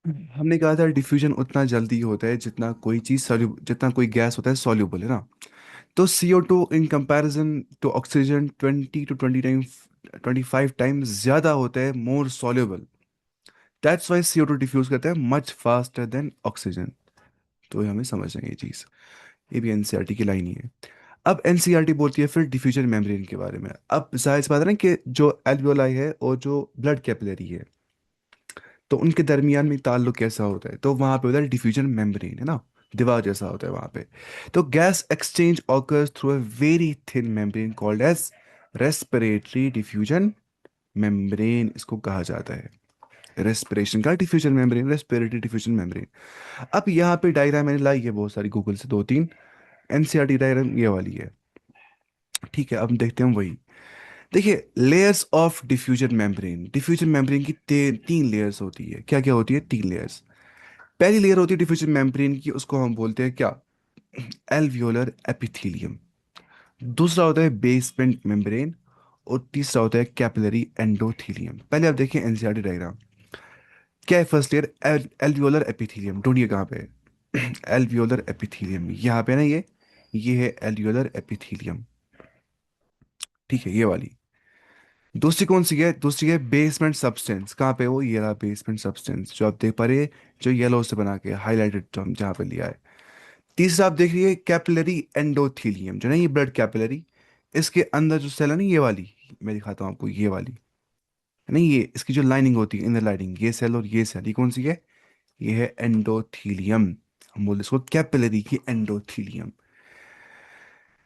हमने कहा था डिफ्यूजन उतना जल्दी होता है जितना कोई चीज़ सॉल्यूबल, जितना कोई गैस होता है सॉल्यूबल, है ना। तो CO2 in comparison to oxygen 20 to 25 times ज़्यादा होता है, more soluble. That's why CO2 diffuse करता है मच फास्टर देन ऑक्सीजन। तो ये हमें समझना है ये चीज़। ये भी एनसीईआरटी की लाइन ही है। अब एनसीईआरटी बोलती है फिर डिफ्यूजन मेम्ब्रेन के बारे में। अब जाहिर सी बात है ना कि जो एल्वियोलाई है और जो ब्लड कैपिलरी है, तो उनके दरमियान में ताल्लुक कैसा होता है, तो वहां पे होता है डिफ्यूजन मेम्ब्रेन, है ना। दीवार जैसा होता है वहां पे। तो gas exchange occurs through a very thin membrane called as respiratory diffusion membrane, इसको कहा जाता है। रेस्पिरेशन का diffusion membrane, respiratory diffusion membrane. अब यहाँ पे डायग्राम मैंने लाई है बहुत सारी, गूगल से दो तीन। एनसीईआरटी डायग्राम ये वाली है। ठीक है, अब हम देखते हैं वही। देखिए, layers of diffusion membrane. Diffusion membrane की तीन लेयर्स होती है। क्या क्या होती है? तीन लेयर्स। पहली लेयर होती है डिफ्यूजन मेम्ब्रेन की, उसको हम बोलते हैं क्या? Alveolar epithelium. दूसरा होता है बेसमेंट मेम्ब्रेन। और तीसरा होता है कैपिलरी एंडोथेलियम। पहले आप देखिए एनसीईआरटी डायग्राम। क्या है फर्स्ट लेयर? Alveolar epithelium. ढूंढिए कहाँ पे है। एल्वियोलर एपिथेलियम यहाँ पे ना, ये है एल्वियोलर एपिथेलियम। ठीक है, ये वाली। दूसरी कौन सी है? दूसरी है बेसमेंट सब्सटेंस। कहाँ पे है वो? ये रहा बेसमेंट सब्सटेंस, जो आप देख पा रहे हैं, जो येलो से बना के हाईलाइटेड, जो हम जहाँ पे लिया है। तीसरा आप देख रही है कैपिलरी एंडोथीलियम, जो ना ये ब्लड कैपिलरी। इसके अंदर जो सेल है ना, ये वाली, मैं दिखाता हूँ आपको, ये वाली है ना, ये इसकी जो लाइनिंग होती है, इनर लाइनिंग, ये सेल और ये सेल, ये कौन सी है? ये है एंडोथीलियम। हम बोलते हैं इसको कैपिलरी की एंडोथीलियम।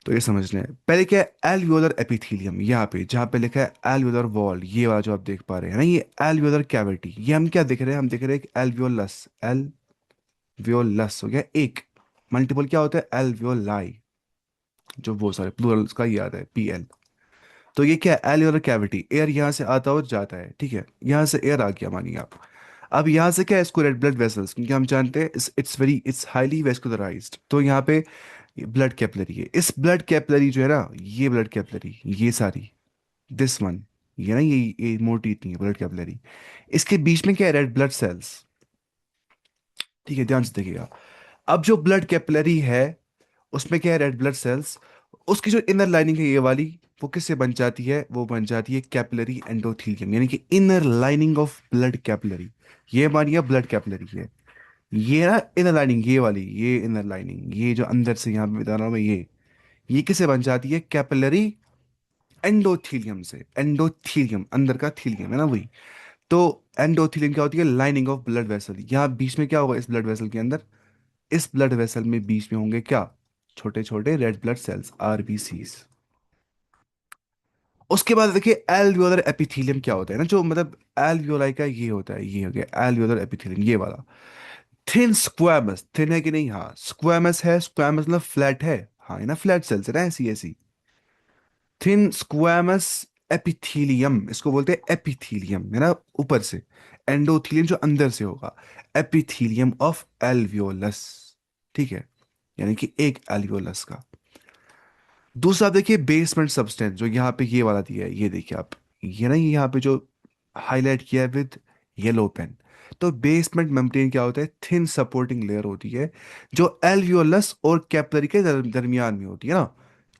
तो ये समझना है। पहले क्या है? Alveolar epithelium. यहाँ पे जहाँ पे लिखा है एल्वियोलर वॉल, ये वाला जो आप देख पा रहे हैं ना, ये एल्वियोलर कैविटी। ये हम क्या देख रहे हैं? हम देख रहे हैं एल्वियोलस। एल्वियोलस हो गया एक। मल्टीपल क्या होता है? एल्वियोलाई। जो वो सारे प्लूरल का याद है, PL। तो ये क्या है? Alveolar cavity. एयर यहाँ से आता और जाता है, ठीक है, यहाँ से एयर आ गया मानिए आप। अब यहाँ से क्या है? इसको रेड ब्लड वेसल्स, क्योंकि हम जानते हैं इट्स हाईली वेस्कुलराइज्ड, तो यहाँ पे ब्लड कैपिलरी है। इस ब्लड कैपिलरी जो है ना, ये ब्लड कैपिलरी, ये सारी, दिस वन, ये ना, ये मोटी इतनी है ब्लड कैपिलरी। इसके बीच में क्या है? Red blood cells. ठीक है, ध्यान से देखिएगा। अब जो ब्लड कैपिलरी है, उसमें क्या है? Red blood cells. उसकी जो इनर लाइनिंग है ये वाली, वो किससे बन जाती है? वो बन जाती है कैपिलरी एंडोथेलियम, यानी कि inner lining of blood capillary. ये मानिए ब्लड कैपिलरी है। ये ना इनर लाइनिंग, ये वाली, ये इनर लाइनिंग, ये जो अंदर से यहाँ पे बता रहा हूं मैं, ये किससे बन जाती है? कैपिलरी एंडोथीलियम से। एंडोथीलियम अंदर का थीलियम है ना, वही। तो एंडोथीलियम क्या होती है? Lining of blood vessel. यहाँ बीच में क्या होगा इस ब्लड वेसल के अंदर? इस ब्लड वेसल में बीच में होंगे क्या? छोटे छोटे रेड ब्लड सेल्स, RBCs। उसके बाद देखिए एल्वियोलर एपिथेलियम क्या होता है ना, जो मतलब एल्वियोलाई का ये होता है, ये हो गया एल्वियोलर एपिथेलियम, ये वाला। Thin squamous. थिन है कि नहीं? हाँ, स्क्वामस है। स्क्वामस मतलब फ्लैट है। हाँ, है ना, फ्लैट सेल्स है ना, ऐसी ऐसी। थिन स्क्वामस एपिथीलियम, इसको बोलते हैं एपिथीलियम, है ना, ऊपर से। एंडोथीलियम जो अंदर से होगा। Epithelium of alveolus. ठीक है, यानी कि एक एल्वियोलस का। दूसरा आप देखिए बेसमेंट सब्सटेंस, जो यहाँ पे ये वाला दिया है, ये देखिए आप, ये ना, ये यहाँ पे जो हाईलाइट किया है विद येलो पेन। तो बेसमेंट मेम्ब्रेन क्या होता है? थिन सपोर्टिंग लेयर होती है, जो एल्वियोलस और कैपिलरी के दरमियान में होती है ना।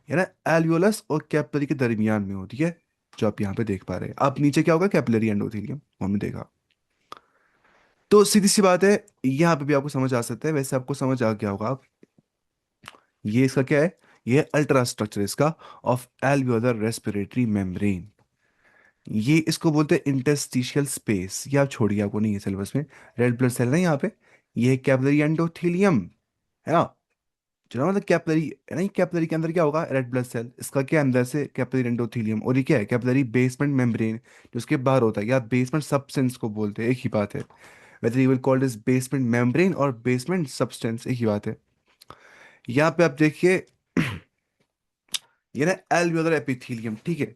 है ना, एल्वियोलस और कैपिलरी के दरमियान में होती है, जो आप यहाँ पे देख पा रहे हैं। आप नीचे क्या होगा? कैपिलरी एंडोथेलियम, वो हमने देखा। तो सीधी सी बात है, यहाँ पे भी आपको समझ आ सकता है, वैसे आपको समझ आ गया होगा। ये इसका क्या है? ये अल्ट्रा स्ट्रक्चर इसका, ऑफ एल्वियोलर रेस्पिरेटरी मेम्ब्रेन। ये इसको बोलते हैं इंटरस्टिशियल स्पेस। ये आप छोड़िए, आपको नहीं है सिलेबस में। रेड ब्लड सेल ना यहाँ पे, ये है कैपिलरी एंडोथेलियम, है ना। जो ना मतलब कैपिलरी है ना, ये कैपिलरी के अंदर क्या होगा? Red blood cell. इसका क्या अंदर से कैपिलरी एंडोथेलियम, और ये क्या है? कैपिलरी बेसमेंट मेम्ब्रेन, जो उसके बाहर होता है, या बेसमेंट सब्सटेंस को बोलते हैं, एक ही बात है। Whether you will called is basement membrane और बेसमेंट सब्सटेंस, एक ही बात है। यहाँ पे आप देखिए, ये ना एल्वियोलर एपिथेलियम, ठीक है।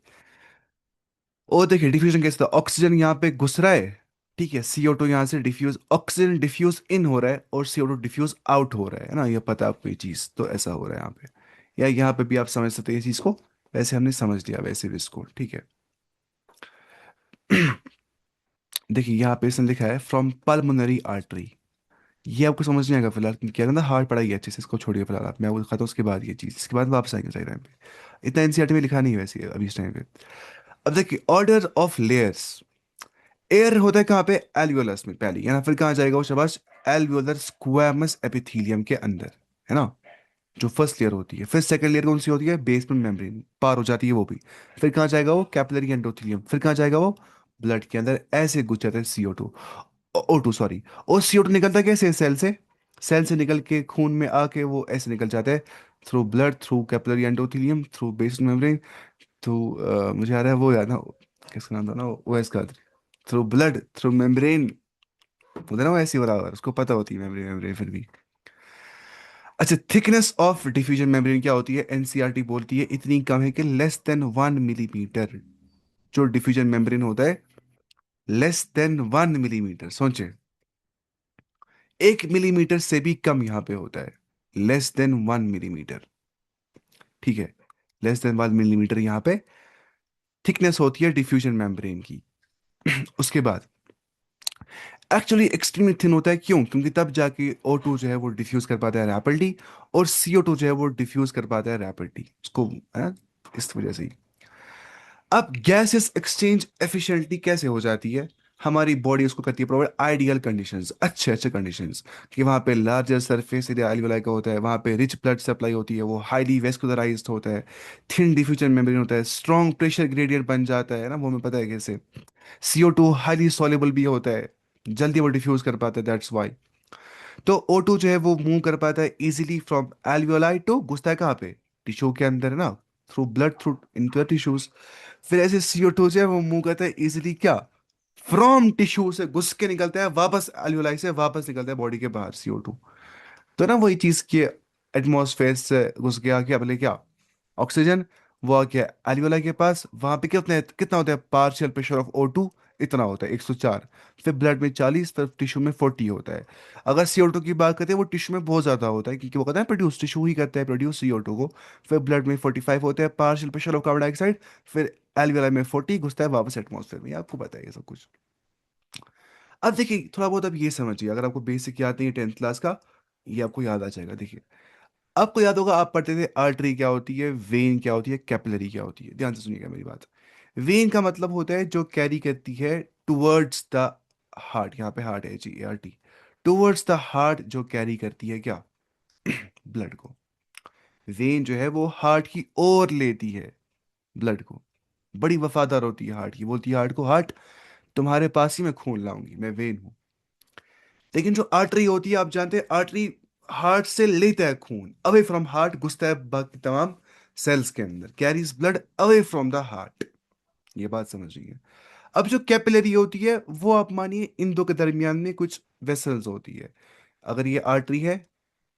और देखिए डिफ्यूजन कैसे था? ऑक्सीजन यहाँ पे घुस रहा है, ठीक है, CO2 यहाँ से डिफ्यूज, ऑक्सीजन डिफ्यूज इन हो रहा है और CO2 डिफ्यूज आउट हो रहा है ना, ये पता है आपको ये चीज़, तो ऐसा हो रहा है यहाँ पे। या यहाँ पे भी आप समझ सकते हैं ये चीज़ को। वैसे हमने समझ लिया, वैसे भी इसको, ठीक है। देखिए यहाँ पे इसने लिखा है फ्रॉम पल्मोनरी आर्टरी। ये आपको समझ नहीं आएगा फिलहाल, क्या कहना हार्ड पढ़ाई है अच्छे से, इसको छोड़िए फिलहाल आप, मैं वो दिखाता हूँ उसके बाद ये चीज़, इसके बाद वापस आएंगे सही टाइम पे। इतना एनसीईआरटी में लिखा नहीं है वैसे अभी इस टाइम पे। अब देखिए ऑर्डर ऑफ लेयर्स। एयर होता है कहाँ पे, एल्वियोलस में पहले, या फिर कहाँ जाएगा वो शाबाश, एल्वियोलर स्क्वैमस एपिथीलियम के अंदर, है ना, जो फर्स्ट लेयर होती है। फिर सेकंड लेयर कौन सी होती है, बेसमेंट मेम्ब्रेन पार हो जाती है वो भी। फिर कहाँ जाएगा वो, कैपिलरी एंडोथेलियम। फिर कहाँ जाएगा वो, ब्लड के अंदर ऐसे घुस जाता है CO2, O2 सॉरी। और CO2 निकलता कैसे, सेल से, सेल से निकल के खून में आके वो ऐसे निकल जाता है, through blood, through capillary endothelium, through basement membrane, through, मुझे आ रहा है वो याद ना, किसका नाम था ना वो, इसका, थ्रू ब्लड, थ्रू मेम्ब्रेन, होता है ना वो ऐसे हो रहा है, उसको पता होती है मेम्ब्रेन, मेम्ब्रेन फिर भी। अच्छा, थिकनेस ऑफ डिफ्यूजन मेम्ब्रेन क्या होती है, एनसीईआरटी बोलती है इतनी कम है कि लेस देन 1 मिलीमीटर। जो डिफ्यूजन मेम्ब्रेन होता है, लेस देन 1 मिलीमीटर, सोचे, 1 मिलीमीटर से भी कम यहाँ पे होता है, लेस देन 1 मिलीमीटर, ठीक है, लेस देन 1 मिलीमीटर यहाँ पे थिकनेस होती है डिफ्यूजन मेम्ब्रेन की। उसके बाद एक्चुअली एक्सट्रीमली थिन होता है, क्यों, क्योंकि तब जाके O2 जो है वो डिफ्यूज कर पाता है रैपिडली, और CO2 जो है वो डिफ्यूज कर पाता है रैपिडली उसको, है ना, इस वजह से ही। अब गैसेस एक्सचेंज एफिशिएंटली कैसे हो जाती है, हमारी बॉडी उसको करती है प्रोवाइड आइडियल कंडीशंस, अच्छे अच्छे कंडीशंस, कि वहाँ पे लार्जर सरफेस एरिया एल्वेओलाई का होता है, वहाँ पे रिच ब्लड सप्लाई होती है, वो हाईली वेस्कुलराइज्ड होता है, थिन डिफ्यूजन मेम्ब्रेन होता है, स्ट्रॉन्ग प्रेशर ग्रेडियंट बन जाता है ना, वो हमें पता है कैसे। CO2 हाईली सॉल्युबल भी होता है, जल्दी वो डिफ्यूज कर पाता है, दैट्स वाई। तो O2 जो है वो मूव कर पाता है इजीली फ्रॉम एल्वियोलाई टू, घुसता है कहाँ पे, टिश्यू के अंदर, है ना, through blood, through into the tissues. फिर ऐसे CO2 जो है वो मूव करता है इजीली क्या, फ्रॉम टिश्यू से घुस के निकलता है वापस, एल्वियोलाई से वापस निकलता है बॉडी के बाहर CO2। तो ना वही चीज की, एटमॉस्फेयर से घुस गया क्या, पहले क्या, ऑक्सीजन, वो आ गया एल्वियोलाई के पास, वहां पे कितना होता है पार्शियल प्रेशर ऑफ O2, इतना होता है 104। फिर ब्लड में 40, फिर टिश्यू में 40 होता है। अगर CO2 की बात करते हैं वो टिश्यू में बहुत ज्यादा होता है, क्योंकि वो कहता है प्रोड्यूस, टिश्यू ही करता है प्रोड्यूस CO2 को। फिर ब्लड में 45 होता है partial pressure of carbon dioxide. फिर एल्वियोलाई में 40 घुसता है वापस एटमॉस्फेयर में, ये आपको पता है ये सब कुछ। अब देखिए थोड़ा बहुत अब ये समझिए, अगर आपको बेसिक याद नहीं है 10th क्लास का, ये आपको याद आ जाएगा। देखिए आपको याद होगा, आप पढ़ते थे आर्टरी क्या होती है, वेन क्या होती है, कैपिलरी क्या होती है, ध्यान से सुनिएगा मेरी बात। वेन का मतलब होता है जो कैरी करती है टुवर्ड्स द हार्ट, यहाँ पे हार्ट है, HEART, टुवर्ड्स द हार्ट, जो कैरी करती है क्या, ब्लड को। वेन जो है वो हार्ट की ओर लेती है ब्लड को, बड़ी वफादार होती है हार्ट की, बोलती है हार्ट को, हार्ट तुम्हारे पास ही मैं खून लाऊंगी, मैं वेन हूं। लेकिन जो आर्टरी होती है, आप जानते हैं आर्टरी हार्ट से लेता है खून, अवे फ्रॉम हार्ट घुसता है बाकी तमाम सेल्स के अंदर, carries blood away from the heart, ये बात समझिए। अब जो कैपिलरी होती है वो आप मानिए इन दो के दरमियान में कुछ वेसल्स होती है। अगर ये आर्टरी है,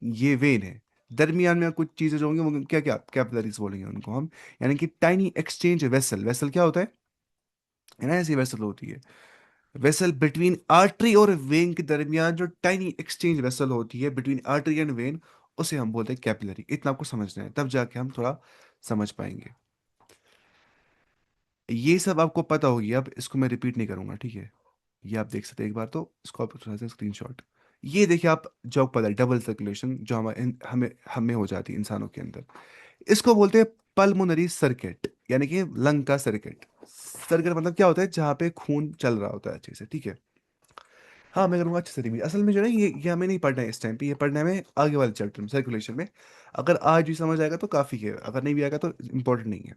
ये वेन है, दरमियान में कुछ चीजें जो होंगी वो क्या क्या कैपिलरीज बोलेंगे उनको हम, यानी कि टाइनी एक्सचेंज वेसल, वेसल क्या होता है ना, ऐसी वेसल होती है। वेसल बिटवीन आर्टरी और वेन के दरमियान जो टाइनी एक्सचेंज वेसल होती है बिटवीन आर्टरी एंड वेन, उसे हम बोलते हैं कैपिलरी। इतना आपको समझना है, तब जाके हम थोड़ा समझ पाएंगे। ये सब आपको पता होगी, अब इसको मैं रिपीट नहीं करूंगा, ठीक है। ये आप देख सकते हैं एक बार, तो इसको आप थोड़ा सा स्क्रीनशॉट, ये देखिए आप, जो पता है डबल सर्कुलेशन जो हमारे हमें हमें हो जाती है इंसानों के अंदर, इसको बोलते हैं पल्मोनरी सर्किट, यानी कि लंग का सर्किट। सर्किट मतलब क्या होता है, जहाँ पे खून चल रहा होता है अच्छे से, ठीक है। हाँ मैं करूँगा अच्छे से रिवीज, असल में जो है ना ये हमें नहीं पढ़ना है इस टाइम पे, ये पढ़ना है हमें आगे वाले चैप्टर में, सर्कुलेशन में। अगर आज भी समझ आएगा तो काफ़ी है, अगर नहीं भी आएगा तो इंपॉर्टेंट नहीं है।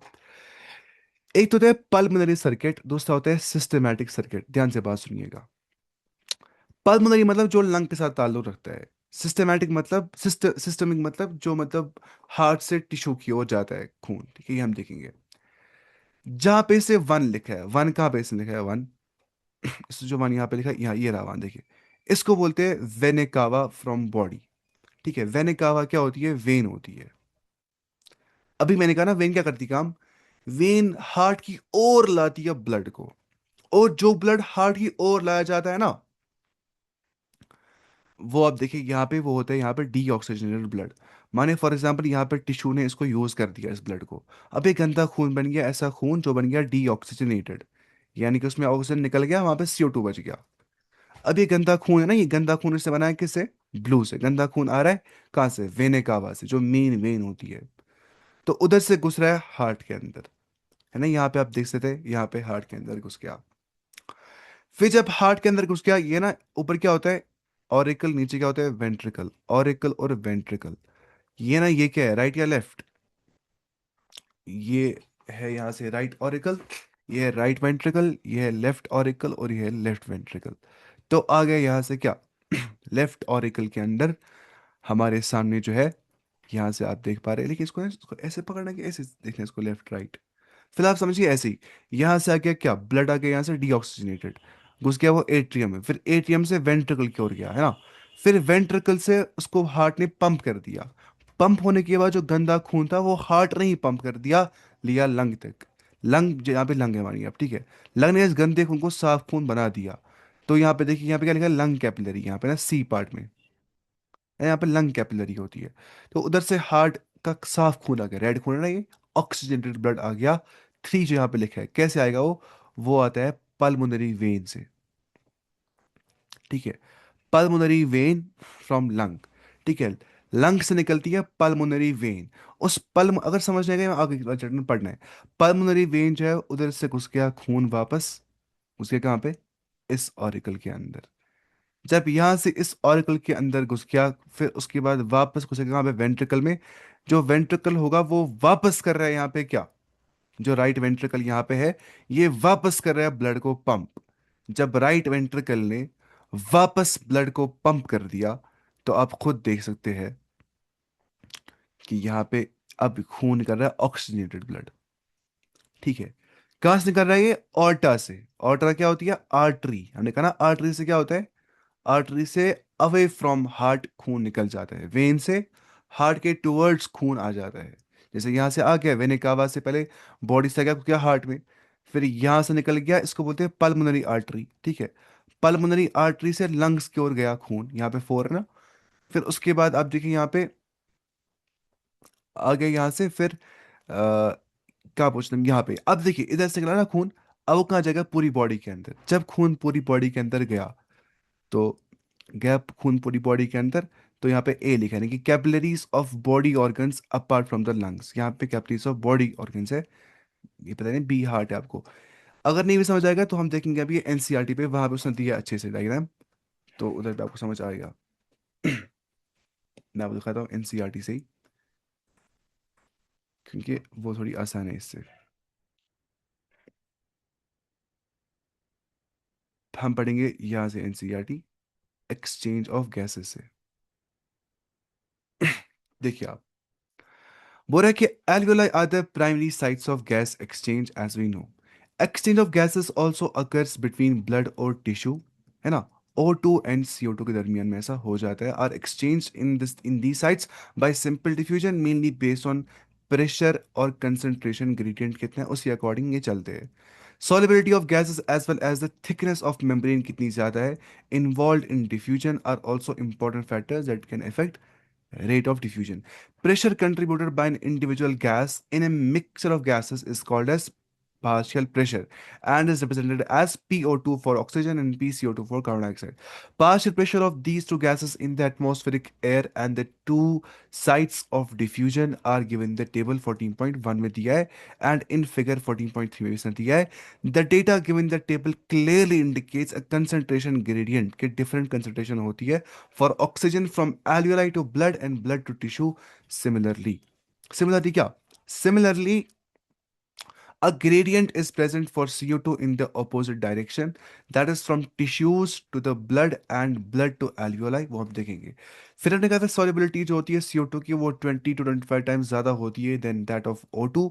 एक तो होता है पल्मोनरी सर्किट, दूसरा होता है सिस्टमैटिक सर्किट, ध्यान से बात सुनिएगा। पल्मोनरी मतलब जो लंग के साथ ताल्लुक रखता है, सिस्टमैटिक मतलब सिस्टमिक मतलब जो मतलब हार्ट से टिश्यू की ओर जाता है खून, ठीक है, ये हम देखेंगे। जहाँ पे से वन लिखा है, वन कहाँ पे से लिखा है, वन, इस जो वन यहाँ पे लिखा है, यहाँ ये रहा वन, देखिए, इसको बोलते हैं वेनेकावा फ्रॉम बॉडी, ठीक है। वेनेकावा क्या होती है, वेन होती है। अभी मैंने कहा ना वेन क्या करती है काम, वेन हार्ट की ओर लाती है ब्लड को, और जो ब्लड हार्ट की ओर लाया जाता है ना, वो आप देखिए यहाँ पे वो होता है, यहाँ पे डीऑक्सीजनेटेड ब्लड। माने फॉर एग्जांपल यहाँ पे टिश्यू ने इसको यूज कर दिया इस ब्लड को, अब एक गंदा खून बन गया, ऐसा खून जो बन गया डीऑक्सीजनेटेड, यानी कि उसमें ऑक्सीजन निकल गया, वहां पे CO2 बच गया। अब ये गंदा खून है ना, ये गंदा खून इससे बना है किससे? ब्लू से। गंदा खून आ रहा है कहाँ से? वेने कावा से, जो मेन वेन होती है। तो उधर से घुस रहा है हार्ट के अंदर, है ना, यहाँ पे आप देख सकते हैं, यहाँ पे हार्ट के अंदर घुस गया। फिर जब हार्ट के अंदर घुस गया, ये ना ऊपर क्या होता है? ऑरिकल, नीचे क्या होता है? वेंट्रिकल। ऑरिकल और वेंट्रिकल, ये ना, ये क्या है, राइट या लेफ्ट? ये है यहाँ से राइट ऑरिकल, ये है राइट वेंट्रिकल, ये है लेफ्ट ऑरिकल, और ये है लेफ्ट वेंट्रिकल। तो आ गया यहाँ से क्या? लेफ्ट ऑरिकल के अंदर हमारे सामने जो है, यहाँ से आप देख पा रहे हैं, लेकिन इसको ऐसे पकड़ना कि ऐसे देखना, इसको लेफ्ट राइट। फिर आप समझिए ऐसे ही, यहाँ से आ गया क्या? ब्लड आ गया यहाँ से डीऑक्सीजनेटेड, घुस गया वो एट्रियम में, फिर एट्रियम से वेंट्रिकल की ओर गया, है ना। फिर वेंट्रिकल से उसको हार्ट ने पंप कर दिया। पंप होने के बाद जो गंदा खून था वो हार्ट ने ही पंप कर दिया, लिया लंग तक। लंग, यहाँ पे लंग है हमारी, अब ठीक है। लंग ने इस गंदे खून को साफ खून बना दिया। तो यहाँ पे देखिए, यहाँ पे क्या लिखा है? लंग कैपिलरी, यहाँ पे ना सी पार्ट में, यहाँ पे लंग कैपिलरी होती है। तो उधर से हार्ट का साफ खून आ गया, रेड खून है ना ये, ऑक्सीजनेटेड ब्लड आ गया। थ्री जो यहाँ पे लिखा है, कैसे आएगा वो आता है पल्मोनरी वेन से, ठीक है। पल्मोनरी वेन फ्रॉम लंग, ठीक है। लंग से निकलती है पल्मोनरी वेन। उस पल्म, अगर समझ नहीं गए आगे चैप्टर में पढ़ना है। पल्मोनरी वेन जो है उधर से घुस गया खून वापस, घुस गया कहाँ पे? इस ऑरिकल के अंदर। जब यहां से इस ऑरिकल के अंदर घुस गया, फिर उसके बाद वापस घुसेगा कहाँ पे? वेंट्रिकल में। जो वेंट्रिकल होगा वो वापस कर रहा है यहाँ पे क्या? जो राइट वेंट्रिकल यहाँ पे है, ये वापस कर रहा है ब्लड को पंप। जब राइट वेंट्रिकल ने वापस ब्लड को पंप कर दिया, तो आप खुद देख सकते हैं कि यहाँ पे अब खून कर रहा है ऑक्सीजनेटेड ब्लड, ठीक है। कहाँ से निकल रहा है ये? ऑर्टा से। ऑर्टा क्या होती है? आर्टरी। हमने कहा ना, आर्टरी से क्या होता है? आर्टरी से अवे फ्रॉम हार्ट खून निकल जाता है, वेन से हार्ट के टुवर्ड्स खून आ जाता है। जैसे यहाँ से आ गया वेने कावा से, पहले बॉडी से आ गया क्या? हार्ट में। फिर यहाँ से निकल गया, इसको बोलते हैं पल्मोनरी आर्टरी, ठीक है। पल्मोनरी आर्टरी से लंग्स की ओर गया खून, यहाँ पे फोर है ना। फिर उसके बाद आप देखिए यहाँ पे आ गया, यहाँ से फिर क्या पूछते हैं यहाँ पे, अब देखिए इधर से निकला ना खून, अब वो कहाँ जाएगा? पूरी बॉडी के अंदर। जब खून पूरी बॉडी के अंदर गया, तो गैप खून पूरी बॉडी के अंदर, तो यहाँ पे ए लिखा है कि capillaries of body organs apart from the lungs. यहाँ पे कैपिलरीज ऑफ बॉडी ऑर्गन्स है, ये पता नहीं बी हार्ट है आपको। अगर नहीं भी समझ आएगा तो हम देखेंगे अभी एनसीईआरटी पे, वहां पे उसने दिया है अच्छे से डायग्राम, तो उधर पे आपको समझ आएगा। मैं आपको दिखाता हूँ एनसीईआरटी से ही, क्योंकि वो थोड़ी आसान है इससे। हम पढ़ेंगे यहाँ से एनसीईआरटी, एक्सचेंज ऑफ गैसेस से। देखिए आप, बोल रहा है कि alveoli are the primary sites of gas exchange as we know. Exchange of gases also occurs between blood और tissue, है ना। O2 and CO2 के दरमियान में ऐसा हो जाता है। Are exchanged in these sites by simple diffusion mainly based on pressure और concentration gradient कितने हैं उसी अकॉर्डिंग ये चलते हैं। Solubility of gases as well as the thickness of membrane कितनी ज़्यादा है involved in diffusion are also important factors that can affect rate of diffusion. Pressure contributed by an individual gas in a mixture of gases is called as partial pressure and is represented as PO2 for oxygen and PCO2 for carbon dioxide. Partial pressure of these two gases in the atmospheric air and the two sites of diffusion are given in the table 14.1 में दिया है and in figure 14.3 में भी इसने दिया है. The data given in the table clearly indicates a concentration gradient कि different concentration होती है for oxygen from alveoli to blood and blood to tissue similarly. Similarly क्या? Similarly, a gradient is present for CO2 in the opposite direction, that is from tissues to the blood and blood to alveoli. वो हम देखेंगे। फिर हमने कहा था solubility जो होती है CO2 की वो 20 to 25 टाइम्स ज़्यादा होती है देन दैट ऑफ O2।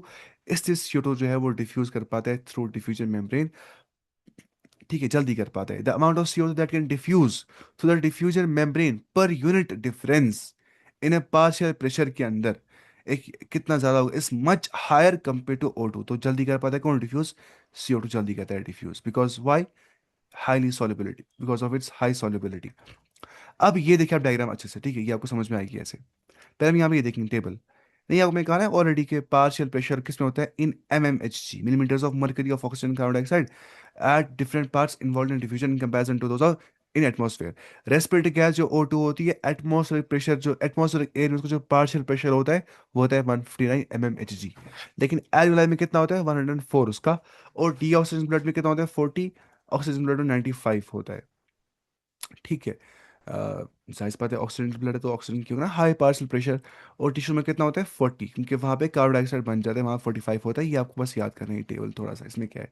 इसलिए CO2 जो है वो डिफ्यूज कर पाता है थ्रू डिफ्यूजन मेम्ब्रेन, ठीक है, जल्दी कर पाता है। The amount of CO2 that can diffuse through the diffusion membrane per unit difference in a partial pressure के अंदर एक कितना ज्यादा होगा, is much higher compare to O2। तो जल्दी कर पाता है कौन? डिफ्यूज। CO2 जल्दी करता है diffuse, because why? Highly solubility, because of its high solubility. अब ये देखिए आप डायग्राम अच्छे से, ठीक है, ये आपको समझ में आएगी ऐसे। पहले हम यहाँ पे ये देखेंगे टेबल। नहीं, आपको मैं कहा ना ऑलरेडी के पार्शियल प्रेशर किस में होता है, in mmHg, millimetres of mercury of oxygen carbon dioxide at different parts involve in diffusion in comparison to those of in atmosphere. Respiratory gas जो O2 होती है, एटमॉस्फेरिक प्रेशर जो एटमॉस्फेरिक एयर में उसका जो पार्शियल प्रेशर होता है वो होता है 159 mmHg। लेकिन एल्वियोलाई में कितना होता है, 104 उसका। और डी ऑक्सीजन ब्लड में कितना होता है, 40। ऑक्सीजन ब्लड में 95 होता है। ठीक है। जाहिर सी बात है, ऑक्सीजन ब्लड है तो ऑक्सीजन की होगा ना हाई पार्शियल प्रेशर। और टिश्यू में कितना होता है, 40, क्योंकि वहाँ पे कार्बन डाइऑक्साइड बन जाता है, वहाँ 45 होता है। ये आपको बस याद करना है टेबल थोड़ा सा, इसमें क्या है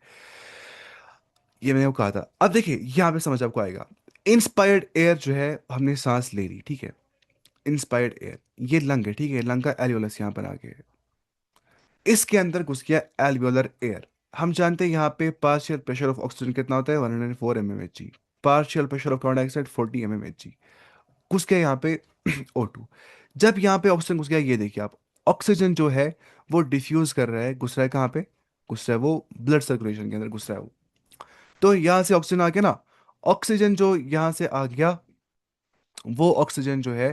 ये मैंने आपको कहा था। अब देखिए यहाँ पे समझ आपको आएगा। इंस्पायर्ड एयर जो है हमने सांस ले ली, ठीक है। इंस्पायर्ड एयर, ये लंग है, ठीक है, लंग का एल्वियोलस यहाँ पर आ गया है। इसके अंदर घुस गया एल्वियोलर एयर। हम जानते हैं यहाँ पे पार्शियल प्रेशर ऑफ ऑक्सीजन कितना होता है, 104 mmHg। Partial pressure of carbon dioxide 40 mmHg। घुस गया यहाँ पे O2। जब यहाँ पे ऑक्सीजन घुस गया, ये देखिए आप, ऑक्सीजन जो है वो डिफ्यूज कर रहा है, घुस रहा है कहाँ पे, घुस रहा है वो ब्लड सर्कुलेशन के अंदर घुस रहा है वो। तो यहाँ से ऑक्सीजन आ गया ना। ऑक्सीजन जो यहाँ से आ गया, वो ऑक्सीजन जो है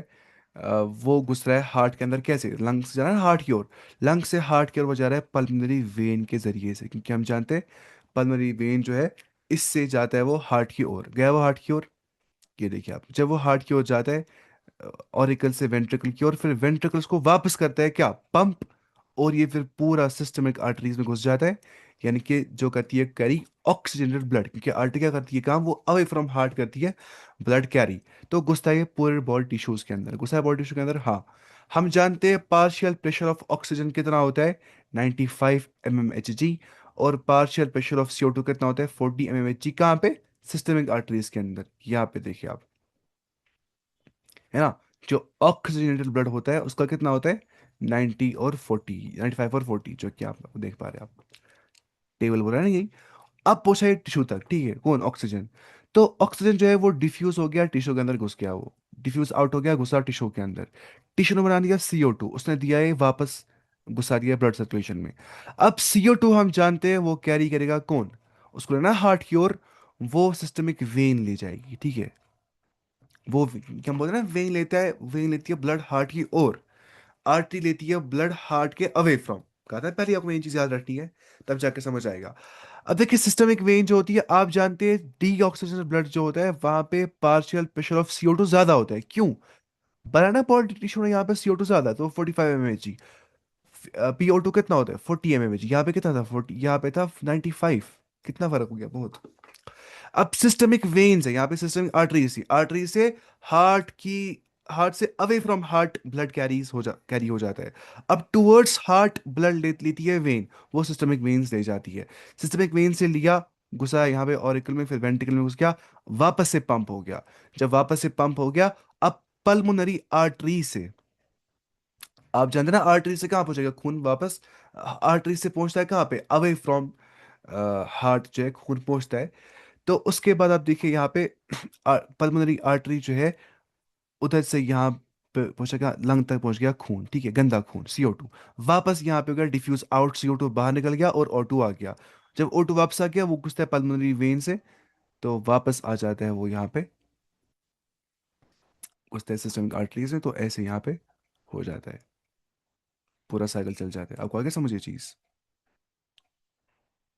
वो घुस रहा है हार्ट के अंदर, कैसे, लंग से जा रहा है हार्ट की ओर। लंग से हार्ट की ओर वो जा रहा है पल्मोनरी वेन के जरिए से, क्योंकि हम जानते हैं पल्मोनरी वेन जो है इससे जाता है वो हार्ट की ओर, गया वो हार्ट की ओर। ये देखिए आप, जब वो हार्ट की ओर जाता है ऑरिकल से वेंट्रिकल की ओर, फिर वेंट्रिकल्स को वापस करता है क्या, पंप। और ये फिर पूरा सिस्टमिक आर्टरीज में घुस जाता है। यानी कि जो करती है कैरी ऑक्सीजनेटेड ब्लड, क्योंकि आर्टरी क्या करती है काम, वो अवे फ्रॉम हार्ट करती है ब्लड कैरी। तो घुसता है ये पूरे बॉडी टिश्यूज के अंदर, घुसा है बॉडी टिश्यू के अंदर, हाँ। हम जानते हैं पार्शियल प्रेशर ऑफ ऑक्सीजन कितना होता है, 95 mmHg। और पार्शियल प्रेशर ऑफ CO2 कितना होता है, 40 mmHg। कहाँ पे, सिस्टमिक आर्टरीज के अंदर। यहाँ पे देखिए आप, है ना। जो ऑक्सीजनेटेड ब्लड होता है उसका कितना होता है, 90 और 40, 95 और 40, जो कि आप देख पा रहे हैं आप, टेबल बोल रहा है ना यही। अब पहुंचा है टिश्यू तक, ठीक है, कौन, ऑक्सीजन। तो ऑक्सीजन जो है वो डिफ्यूज हो गया टिश्यू के अंदर, घुस गया वो, डिफ्यूज आउट हो गया, घुसा टिश्यू के अंदर। टिश्यू ने बना दिया CO2, उसने दिया है वापस, घुसा दिया ब्लड सर्कुलेशन में। अब CO2 हम जानते हैं वो कैरी करेगा कौन, उसको लेना हार्ट की ओर। वो सिस्टमिक वेन ले जाएगी, ठीक है। वो क्या हम बोलते हैं ना, वेन लेता है, वेन लेती है ब्लड हार्ट की ओर। आर्टरी लेती है ब्लड हार्ट के अवे फ्रॉम। कहा था पहले आपको ये चीज याद रखनी है, तब जाके समझ आएगा। अब देखिए सिस्टमिक वेन जो होती है, आप जानते हैं डी ऑक्सीजन ब्लड जो होता है वहां पे पार्शियल प्रेशर ऑफ CO2 ज्यादा होता है, क्यों, बनाना पॉलिटिक टिश्यू में यहाँ पे CO2 ज्यादा है तो 45 mmHg। PO2 कितना होता है, 40 mmHg। यहाँ पे कितना था, 40, यहाँ पे था 95। कितना फर्क हो गया, बहुत। अब सिस्टमिक वेन्स है यहाँ पे, सिस्टमिक आर्टरीज थी, आर्टरी से हार्ट की, हार्ट से away from heart blood carry हो जाता है। अब टुवर्ड्स हार्ट ब्लड लेती है वेन, वो सिस्टमिक वेन्स ले जाती है। सिस्टमिक वेन से लिया, घुसा यहाँ पे ऑरिकल में, फिर वेंट्रिकल में घुस गया, वापस से पंप हो गया। जब वापस से पंप हो गया, अब पल्मोनरी आर्टरी से, आप जानते हैं ना आर्टरी से कहाँ पहुंचेगा खून वापस, आर्टरी से पहुंचता है कहाँ पे, अवे फ्रॉम हार्ट जो है खून पहुंचता है। तो उसके बाद आप देखिए यहाँ पे पल्मोनरी आर्टरी जो है उधर से यहाँ पे पहुंच गया, लंग तक पहुंच गया खून, ठीक है, गंदा खून CO2। वापस यहाँ पे हो गया डिफ्यूज आउट, CO2 बाहर निकल गया और O2 आ गया। जब O2 वापस आ गया, वो घुसता है पल्मोनरी वेन से, तो वापस आ जाता है वो यहाँ पे, घुसता है सिस्टमिक आर्टरीज में, तो ऐसे यहाँ पे हो जाता है, पूरा साइकिल चल जाता है। आपको आगे समझिए चीज।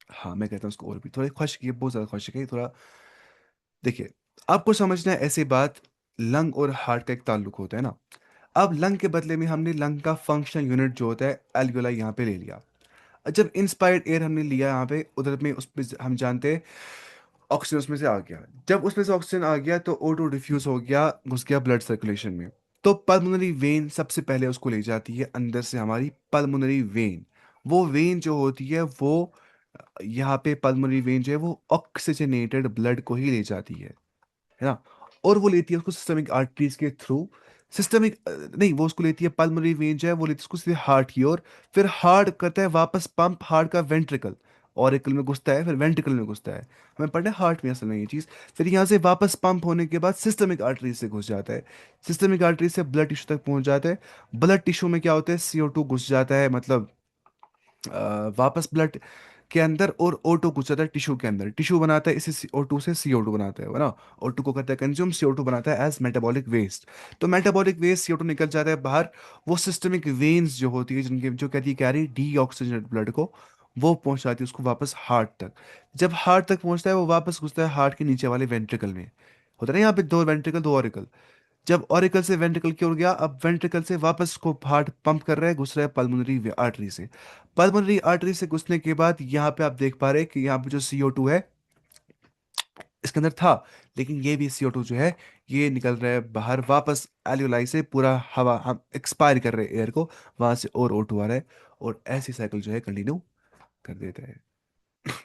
हाँ, मैं कहता हूँ उसको और भी थोड़ा खुश, ये बहुत ज्यादा खुश है थोड़ा। देखिए, आपको समझना है ऐसी बात, लंग और हार्ट का एक ताल्लुक होता है ना। अब लंग के बदले में हमने लंग का फंक्शन यूनिट जो होता है एल्वियोलाई यहाँ पे ले लिया। जब इंस्पायर्ड एयर हमने लिया यहाँ पे, उधर में उस पे हम जानते हैं ऑक्सीजन उसमें से आ गया। जब उसमें से ऑक्सीजन आ गया तो O2 डिफ्यूज हो गया, घुस गया ब्लड सर्कुलेशन में। तो पल्मोनरी वेन सबसे पहले उसको ले जाती है अंदर से, हमारी पल्मोनरी वेन। वो वेन जो होती है वो यहाँ पे पल्मोनरी वेन जो है वो ऑक्सीजनेटेड ब्लड को ही ले जाती है ना। और वो लेती है उसको सिस्टमिक आर्टरीज के थ्रू, सिस्टमिक नहीं, वो उसको लेती है पल्मोनरी वेन जो है वो लेती है उसको सीधे हार्ट की ओर। फिर हार्ट करता है वापस पंप, हार्ट का वेंट्रिकल, ऑरिकल में घुसता है, फिर वेंट्रिकल में घुसता है। हमें पढ़ना है हार्ट में असल में ये चीज़। फिर यहाँ से वापस पंप होने के बाद सिस्टमिक आर्टरी से घुस जाता है, सिस्टमिक आर्टरी से ब्लड टिश्यू तक पहुंच जाता है। ब्लड टिश्यू में क्या होता है, CO2 घुस जाता है, मतलब वापस ब्लड के अंदर और O2 घुस जाता है टिश्यू के अंदर, टिश्यू बनाता है इसी O2 से CO2 बनाता है ना। O2 को करता है कंज्यूम, CO2 बनाता है एज मेटाबॉलिक वेस्ट। तो मेटाबॉलिक वेस्ट CO2 निकल जाता है बाहर, वो सिस्टमिक वेन्स जो होती है जिनके जो कहती है कैरी डीऑक्सीजनेटेड ब्लड को, वो पहुंचाती है उसको वापस हार्ट तक। जब हार्ट तक पहुंचता है वो वापस घुसता है हार्ट के नीचे वाले वेंट्रिकल में। होता है ना यहाँ पे दो वेंट्रिकल दो ऑरिकल, जब ऑरिकल से वेंट्रिकल की ओर गया, अब वेंट्रिकल से वापस को हार्ट पंप कर रहा है, घुस रहा है पल्मोनरी आर्टरी से। पल्मोनरी आर्टरी से घुसने के बाद यहाँ पे आप देख पा रहे हैं कि यहाँ पे जो CO2 है इसके अंदर था, लेकिन ये भी CO2 जो है ये निकल रहा है बाहर वापस एल्यूलाई से, पूरा हवा हम एक्सपायर कर रहे हैं एयर को, वहां से और O2 आ रहा है, और ऐसी साइकिल जो है कंटिन्यू कर देता है।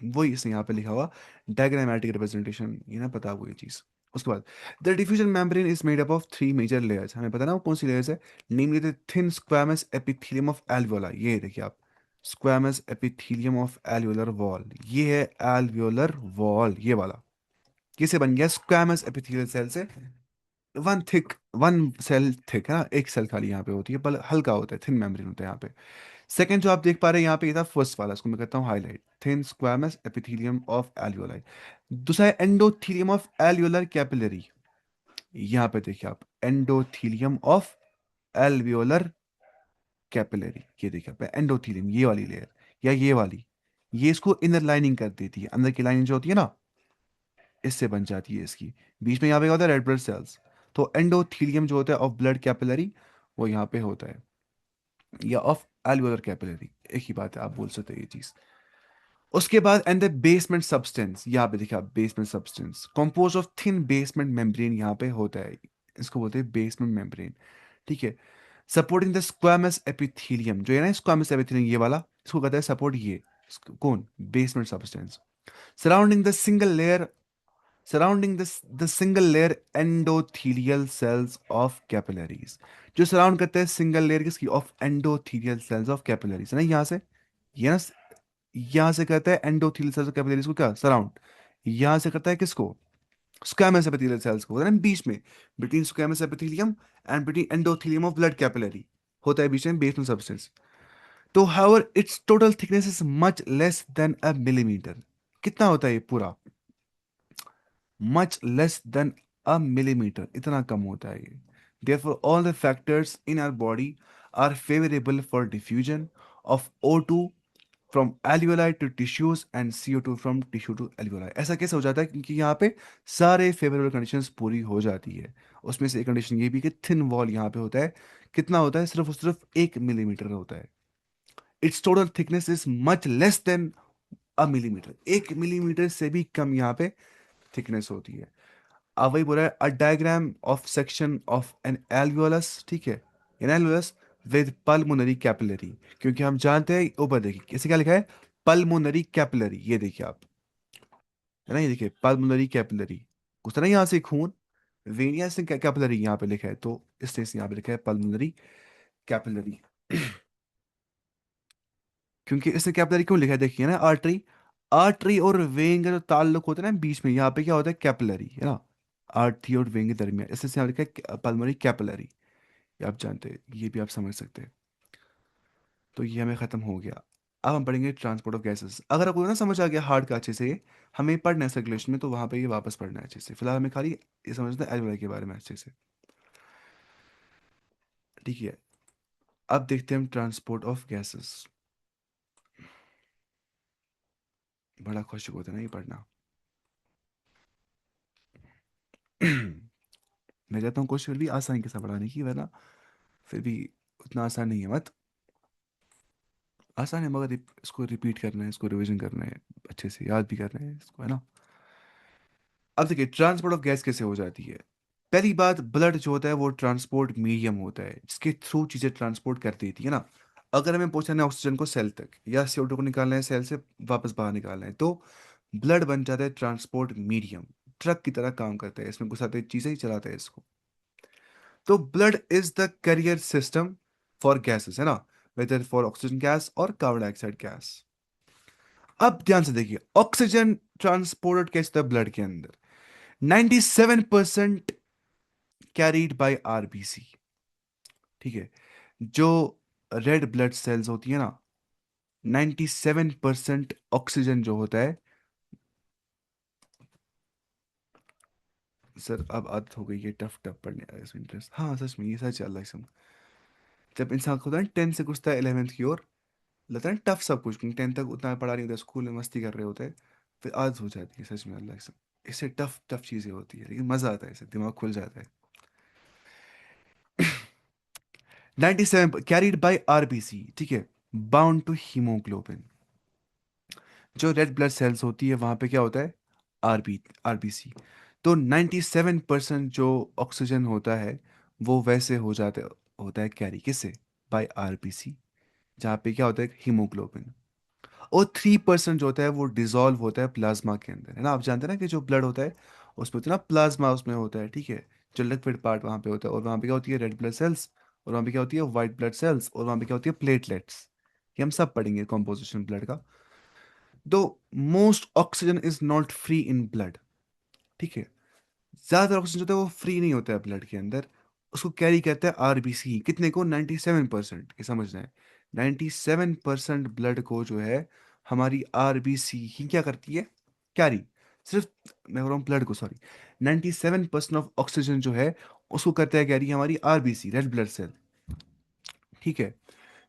वही इसने यहाँ पे लिखा हुआ डायग्रामेटिक रिप्रेजेंटेशन, ये ना पता आपको ये चीज। उसके बाद the diffusion membrane is made up of three major layers, हमें पता ना वो कौन सी लेयर्स है, namely the thin squamous epithelium of alveoli, ये देखिए आप, squamous epithelium of alveolar wall, ये है एल्वियोलर वॉल, ये वाला किसे बन गया, स्क्वैमस एपिथेलियल सेल से। One thick, one cell thick है ना, एक सेल खाली यहाँ पे होती है, पर हल्का होता है, थिन मेम्ब्रेन होता है यहाँ पे। सेकंड जो आप देख पा रहे हैं यहाँ पे, ये था फर्स्ट वाला, इसको मैं कहता हूँ highlight, thin squamous epithelium of alveoli. दूसरा है एंडोथेलियम ऑफ एल्वियोलर कैपिलरी, यहाँ पे देखिए आप, एंडोथेलियम ऑफ एल्वियोलर कैपिलरी, ये देखिए आप एंडोथेलियम, ये वाली लेयर या ये वाली, ये इसको इनर लाइनिंग कर देती है, अंदर की लाइनिंग जो होती है ना, इससे बन जाती है इसकी। बीच में यहाँ पे क्या होता है, रेड ब्लड सेल्स। तो एंडोथेलियम जो होता है ऑफ ब्लड कैपिलरी, वो यहाँ पे होता है, या ऑफ एल्वियोलर कैपिलरी, एक ही बात है, आप बोल सकते हैं ये चीज। उसके बाद एंड द बेसमेंट सब्सटेंस, यहाँ पे देखिए आप, basement substance compose of thin basement membrane यहाँ पे होता है, इसको बोलते हैं बेसमेंट मेम्ब्रेन, ठीक है। सपोर्टिंग द स्क्वामस एपिथेलियम, जो है ना स्क्वामस एपिथेलियम, ये वाला, इसको कहता है सपोर्ट, ये कौन, basement substance. Surrounding the single layer, surrounding the single layer endothelial cells of capillaries, जो सराउंड करते हैं सिंगल लेयर किसकी, of endothelial cells of capillaries, है ना यहाँ से, ये ना, यहां से कहता है एंडोथेलियल सेल्स ऑफ कैपिलरीज को क्या, सराउंड। यहां से करता है किसको, स्क्वैमस एपिथेलियल सेल्स को, होता है ना बीच में, between squamous epithelium and between endothelium of blood capillary, होता है बीच में बेसमेंट सब्सटेंस। तो however it's total thickness is much less than a millimetre, कितना होता है ये पूरा, मच लेस देन अ मिलीमीटर, इतना कम होता है ये। Therefore, all the factors in our body are favorable for diffusion of O2 from alveoli to tissues and CO2 from tissue to alveoli। ऐसा कैसे हो जाता है, क्योंकि यहाँ पे सारे फेवरेबल कंडीशंस पूरी हो जाती है। उसमें से एक कंडीशन ये भी कि थिन वॉल यहाँ पे होता है, कितना होता है, सिर्फ और सिर्फ 1 मिलीमीटर होता है। It's total thickness is much less than a millimetre, 1 millimetre से भी कम यहाँ पे थिकनेस होती है। अब वही बोल रहा है, a diagram of section of an alveolus, ठीक है, an alveolus with pulmonary capillary, क्योंकि हम जानते हैं, ऊपर देखिए इसे क्या लिखा है, पल्मोनरी कैपिलरी, ये देखिए आप, है ना, ये देखिए पल्मोनरी कैपिलरी, कुछ ना यहाँ से खून, वेनिया से कैपिलरी यहाँ पे लिखा है, तो इसलिए इसे यहाँ पे लिखा है पल्मोनरी कैपिलरी। क्योंकि इसने कैपिलरी क्यों लिखा है, देखिए ना, आर्टरी, आर्टरी और वेन का जो ताल्लुक होता है ना बीच में, यहाँ पे क्या होता है, कैपिलरी, है ना, आर्टरी और वेन के दरमियान, इसलिए यहाँ लिखा है पल्मोनरी कैपिलरी, ये आप जानते हैं, ये भी आप समझ सकते हैं। तो ये हमें खत्म हो गया। अब हम पढ़ेंगे ट्रांसपोर्ट ऑफ गैसेस। अगर आपको ना समझ आ गया हार्ट का अच्छे से, हमें पढ़ना है सर्कुलेशन में, तो वहां पे ये वापस पढ़ना है अच्छे से, फिलहाल हमें खाली ये समझना है एल्वेओलाई के बारे में अच्छे से, ठीक है। अब देखते हैं हम ट्रांसपोर्ट ऑफ गैसेस, बड़ा खुश होता है ना ये पढ़ना। मैं चाहता हूँ कोशिश फिर भी आसानी के साथ पढ़ाने की, वरना फिर भी उतना आसान नहीं है, मत आसान है, मगर इसको रिपीट करना है, इसको रिवीजन करना है, अच्छे से याद भी करना है इसको, है ना। अब देखिए ट्रांसपोर्ट ऑफ गैस कैसे हो जाती है। पहली बात, ब्लड जो होता है वो ट्रांसपोर्ट मीडियम होता है, जिसके थ्रू चीजें ट्रांसपोर्ट कर देती है ना। अगर हमें पहुंचाना है ऑक्सीजन को सेल तक, या CO2 को निकालना है सेल से वापस बाहर निकालना है, तो ब्लड बन जाता है ट्रांसपोर्ट मीडियम, ट्रक की तरह काम करता है, इसमें घुसाते चीजें ही चलाता है इसको। तो blood is the carrier system for gases, है ना, वेदर फॉर ऑक्सीजन गैस और कार्बन डाइऑक्साइड गैस। अब ध्यान से देखिए, ऑक्सीजन ट्रांसपोर्टेड कैसे होता है ब्लड के अंदर, 97% कैरीड बाय RBC, ठीक है। जो रेड ब्लड सेल्स होती है ना, 97% ऑक्सीजन जो होता है। सर अब आदत हो गई है टफ टफ पढ़ने का, इसमें इंटरेस्ट, हाँ सच में ये सच है अल्लाह कसम। जब इंसान को होता है 10 से घुसता है 11th की ओर, लगता है टफ सब कुछ, क्योंकि 10 तक उतना पढ़ा नहीं होता, स्कूल में मस्ती कर रहे होते हैं, फिर आदत हो जाती है सच में अल्लाह कसम। इससे टफ टफ चीज़ें होती है लेकिन मज़ा आता है, इससे दिमाग खुल जाता है। 97 कैरीड बाय आरबीसी, ठीक है, बाउंड टू हीमोग्लोबिन। जो रेड ब्लड सेल्स होती है वहां पे क्या होता है, आरबीसी। तो 97% जो ऑक्सीजन होता है वो वैसे हो जाता होता है कैरी किससे, बाय आरबीसी, जहाँ पे क्या होता है हीमोग्लोबिन। और 3% जो होता है वो डिजोल्व होता है प्लाज्मा के अंदर, है ना। आप जानते हैं ना कि जो ब्लड होता है उसमें होता है ना प्लाज्मा, उसमें होता है, ठीक है, जो लिक्विड पार्ट वहाँ पे होता है, और वहाँ पे क्या होती है रेड ब्लड सेल्स, और वहाँ पे क्या होती है वाइट ब्लड सेल्स, और वहाँ पे क्या होती है प्लेटलेट्स। ये हम सब पढ़ेंगे कॉम्पोजिशन ब्लड का। तो most oxygen is not free in blood, ठीक है, ज्यादातर ऑक्सीजन जो होता है वो फ्री नहीं होता है ब्लड के अंदर, उसको कैरी करता है आरबीसी, कितने को 97%, ये समझना है। 97% ब्लड को जो है हमारी आरबीसी ही क्या करती है, कैरी। सिर्फ, मैं बोल रहा हूँ ब्लड को, सॉरी, 97% ऑफ ऑक्सीजन जो है उसको करता है कैरी हमारी आरबीसी, रेड ब्लड सेल, ठीक है।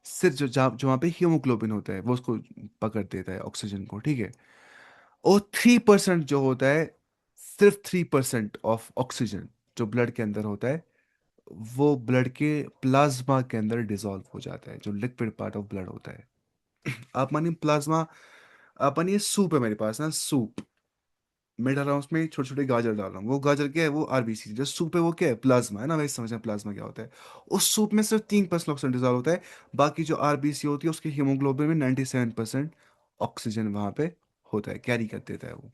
सिर्फ जो वहाँ पे हीमोग्लोबिन होता है वो उसको पकड़ देता है ऑक्सीजन को, ठीक है। और 3% जो होता है, सिर्फ 3% ऑफ ऑक्सीजन जो ब्लड के अंदर होता है वो ब्लड के प्लाज्मा के अंदर डिसॉल्व हो जाता है, जो लिक्विड पार्ट ऑफ ब्लड होता है। आप मानिए प्लाज्मा, आप मानिए सूप है मेरे पास ना, सूप मैं डाल रहा हूँ उसमें छोटे छोटे गाजर डाल रहा हूँ, वो गाजर क्या है, वो आरबीसी, जो सूप है वो क्या है, प्लाज्मा, है ना। वैसे समझना प्लाज्मा क्या होता है। उस सूप में सिर्फ 3% ऑक्सीजन डिसॉल्व होता है, बाकी जो आरबीसी होती है उसके हीमोग्लोबिन में 97% ऑक्सीजन वहां पे होता है, कैरी कर देता है वो,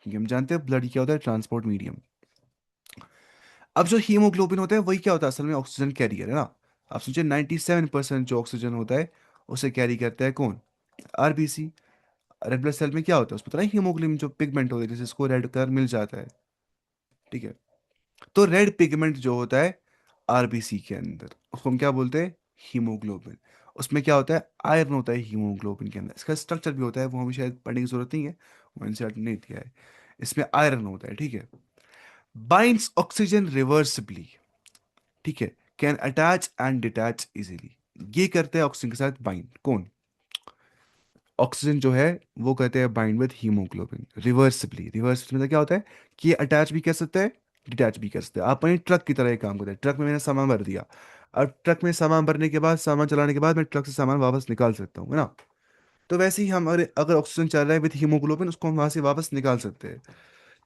क्योंकि हम जानते हैं ब्लड क्या होता है, ट्रांसपोर्ट मीडियम। अब जो हीमोग्लोबिन होता है वही क्या होता है असल में, ऑक्सीजन कैरियर, है ना। आप सोचिए 97% जो ऑक्सीजन होता है उसे कैरी करता है कौन, आरबीसी। रेड ब्लड सेल में क्या होता है उसमें, पता है हीमोग्लोबिन जो पिगमेंट होता है जिसको रेड कलर मिल जाता है, ठीक है। तो रेड पिगमेंट जो होता है आरबीसी के अंदर उसको हम क्या बोलते हैं, हीमोग्लोबिन। उसमें क्या होता है, आयरन होता है हीमोग्लोबिन के अंदर, इसका स्ट्रक्चर भी होता है वो हमें शायद पढ़ने की जरूरत नहीं है, वो एनसीईआरटी ने दिया है। इसमें आयरन होता है, ठीक है। बाइंड्स ऑक्सीजन रिवर्सिबली, ठीक है, can attach and detach easily. ये करते हैं ऑक्सीजन के साथ बाइंड कौन, ऑक्सीजन जो है वो कहते हैं bind with haemoglobin reversibly. Reversibly मतलब क्या होता है कि ये अटैच भी कर सकता है, डिटैच भी कर सकते हैं। आप अपनी ट्रक की तरह ये काम करते हैं, ट्रक में मैंने सामान भर दिया, अब ट्रक में सामान भरने के बाद, सामान चलाने के बाद मैं ट्रक से सामान वापस निकाल सकता हूँ, है ना। तो वैसे ही हम अगर अगर ऑक्सीजन चल रहा है विद हीमोग्लोबिन, उसको हम वहां से वापस निकाल सकते हैं।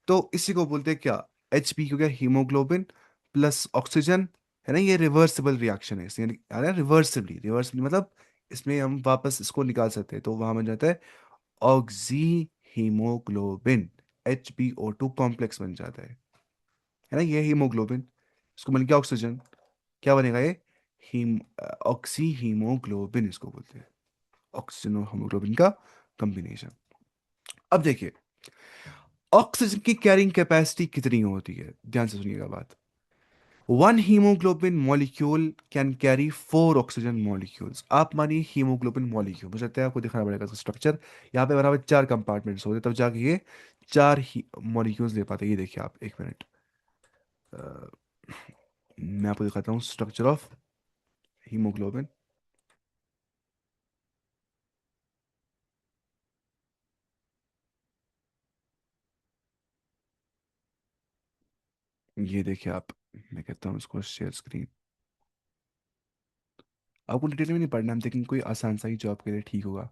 तो इसी को बोलते हैं क्या, एच पी, हो गया हीमोग्लोबिन प्लस ऑक्सीजन, है ना। ये रिवर्सिबल रिएक्शन है, इसमें आ रहा है रिवर्सिबली, रिवर्सिबली मतलब इसमें हम वापस इसको निकाल सकते हैं, तो वहां बन जाता है ऑक्सी हीमोग्लोबिन, HbO2 कॉम्प्लेक्स बन जाता है ना। ये हीमोग्लोबिन, इसको मिल गया ऑक्सीजन, क्या बनेगा ये, हीम ऑक्सी हीमोग्लोबिन इसको बोलते हैं, ऑक्सीजन और हीमोग्लोबिन का कॉम्बिनेशन। अब देखिए ऑक्सीजन की कैरिंग कैपेसिटी कितनी होती है, ध्यान से सुनिएगा बात। One haemoglobin molecule can carry 4 oxygen molecules. आप मानिए हीमोग्लोबिन मॉलिक्यूल, मुझे लगता है आपको दिखाना पड़ेगा इसका स्ट्रक्चर। यहाँ पे बराबर 4 कंपार्टमेंट्स होते तब जाके ये 4 मॉलिक्यूल्स दे पाते हैं। ये देखिए आप, एक मिनट, मैं आपको दिखाता हूँ स्ट्रक्चर ऑफ हीमोग्लोबिन। ये देखिए आप, मैं कहता हूँ इसको शेयर स्क्रीन। आपको डिटेल में नहीं पढ़ना, हम देखेंगे कोई आसान सा ही जॉब के लिए ठीक होगा।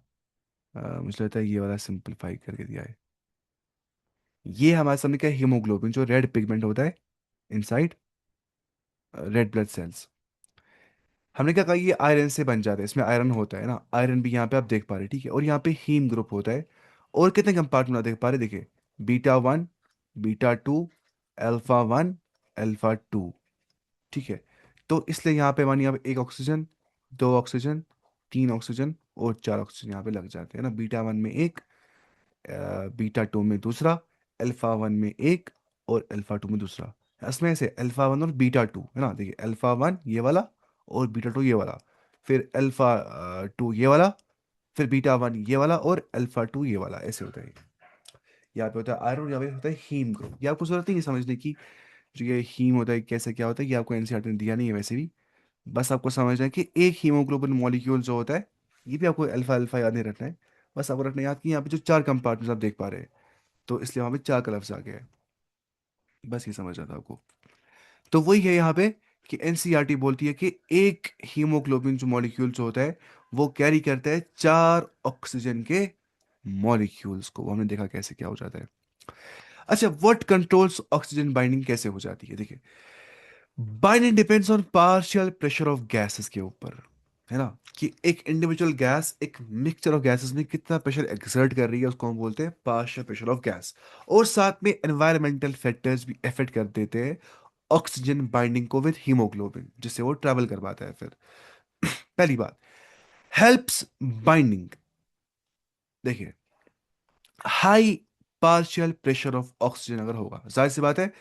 मुझे लगता है ये वाला सिंपलीफाई करके दिया है। ये हमारे सामने क्या है, हीमोग्लोबिन जो रेड पिगमेंट होता है इनसाइड रेड ब्लड सेल्स। हमने क्या कहा, ये आयरन से बन जाता है, इसमें आयरन होता है ना, आयरन भी यहाँ पे आप देख पा रहे हैं, ठीक है। और यहाँ पे हीम ग्रुप होता है। और कितने कंपार्टमेंट आप देख पा रहे हैं, देखिए, बीटा 1, बीटा 2, अल्फा 1, अल्फा 2, ठीक है। तो इसलिए यहाँ पे मानिए आप 1 ऑक्सीजन, 2 ऑक्सीजन, 3 ऑक्सीजन और 4 ऑक्सीजन यहाँ पे लग जाते हैं ना। बीटा 1 में एक, बीटा 2 में दूसरा, अल्फा 1 में एक और अल्फा 2 में दूसरा। इसमें से अल्फा 1 और बीटा 2, है ना, देखिए अल्फा 1 ये वाला और बीटा 2 ये वाला, फिर अल्फा 2 ये वाला, फिर बीटा वन ये वाला और अल्फा टू ये वाला, ऐसे होता है। यहाँ पे होता है आयरन, यहाँ पे होता है हीम ग्रुप। ये आपको जरूरत नहीं है समझने की जो ये हीम होता है कैसे क्या होता है, ये आपको एनसीईआरटी ने दिया नहीं है वैसे भी। बस आपको समझना है कि एक हीमोग्लोबिन मॉलिक्यूल जो होता है, ये भी आपको अल्फा अल्फा याद नहीं रखना है। बस आपको रखना है याद कि यहाँ पे जो चार कंपार्टमेंट्स आप देख पा रहे हैं, तो इसलिए वहाँ पे चार का लफ्ज आ गया है। बस ये समझना था आपको। तो वही है यहाँ पे कि एनसीईआरटी बोलती है कि एक हीमोग्लोबिन जो मॉलिक्यूल जो होता है वो कैरी करता है चार ऑक्सीजन के मॉलिक्यूल्स को। वो हमने देखा कैसे क्या हो जाता है। अच्छा, व्हाट कंट्रोल्स ऑक्सीजन बाइंडिंग, कैसे हो जाती है देखिए। Binding depends on partial pressure of gases के ऊपर, है ना, कि एक इंडिविजुअल गैस एक मिक्सचर ऑफ गैसेस में कितना प्रेशर एक्सर्ट कर रही है, उसको हम बोलते हैं पार्शियल प्रेशर ऑफ गैस। और साथ में एनवायरमेंटल फैक्टर्स भी इफेक्ट कर देते हैं ऑक्सीजन बाइंडिंग को विद हीमोग्लोबिन, जिससे वो ट्रैवल कर पाता है फिर। पहली बात, हेल्प्स बाइंडिंग। देखिए, high partial pressure of oxygen अगर होगा, जाहिर सी बात है,